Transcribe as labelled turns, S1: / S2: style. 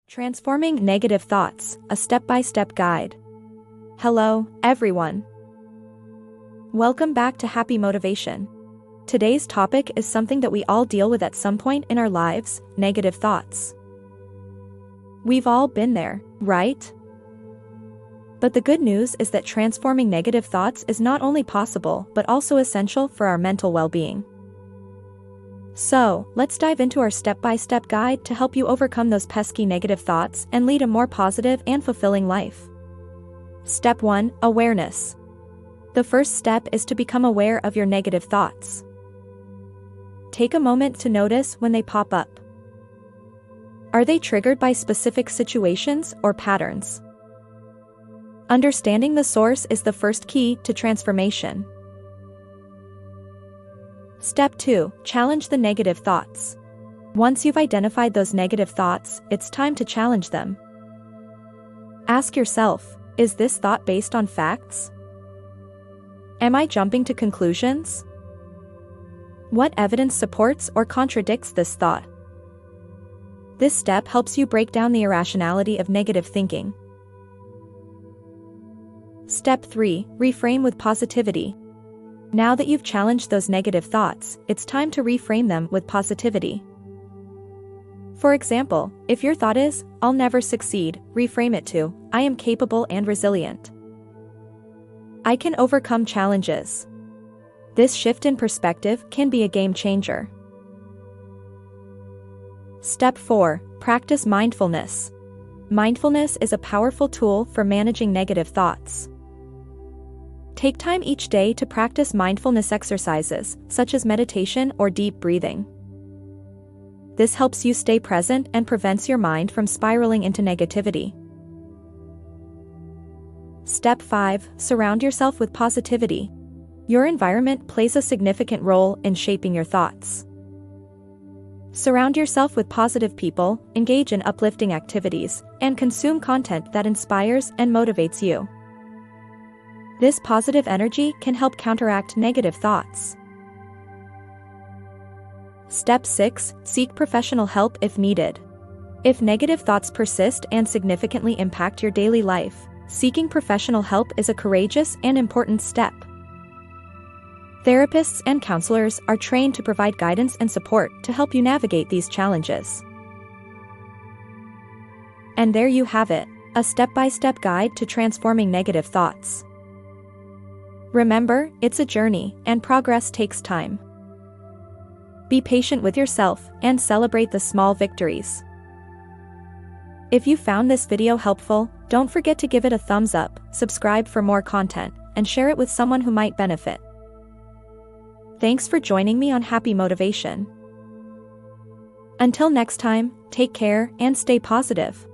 S1: Transforming Negative Thoughts, a step-by-step guide. Hello, everyone. Welcome back to Happy Motivation. Today's topic is something that we all deal with at some point in our lives: negative thoughts. We've all been there, right? But the good news is that transforming negative thoughts is not only possible but also essential for our mental well-being. So, let's dive into our step-by-step guide to help you overcome those pesky negative thoughts and lead a more positive and fulfilling life. Step 1. Awareness. The first step is to become aware of your negative thoughts. Take a moment to notice when they pop up. Are they triggered by specific situations or patterns? Understanding the source is the first key to transformation. Step 2. Challenge the negative thoughts. Once you've identified those negative thoughts, it's time to challenge them. Ask yourself, is this thought based on facts? Am I jumping to conclusions? What evidence supports or contradicts this thought? This step helps you break down the irrationality of negative thinking. Step 3. Reframe with positivity. Now that you've challenged those negative thoughts, it's time to reframe them with positivity. For example, if your thought is, "I'll never succeed," reframe it to, "I am capable and resilient. I can overcome challenges." This shift in perspective can be a game changer. Step 4. Practice mindfulness. Mindfulness is a powerful tool for managing negative thoughts. Take time each day to practice mindfulness exercises, such as meditation or deep breathing. This helps you stay present and prevents your mind from spiraling into negativity. Step 5. Surround yourself with positivity. Your environment plays a significant role in shaping your thoughts. Surround yourself with positive people, engage in uplifting activities, and consume content that inspires and motivates you. This positive energy can help counteract negative thoughts. Step 6. Seek professional help if needed. If negative thoughts persist and significantly impact your daily life, seeking professional help is a courageous and important step. Therapists and counselors are trained to provide guidance and support to help you navigate these challenges. And there you have it, a step-by-step guide to transforming negative thoughts. Remember, it's a journey, and progress takes time. Be patient with yourself and celebrate the small victories. If you found this video helpful, don't forget to give it a thumbs up, subscribe for more content, and share it with someone who might benefit. Thanks for joining me on Happy Motivation. Until next time, take care and stay positive.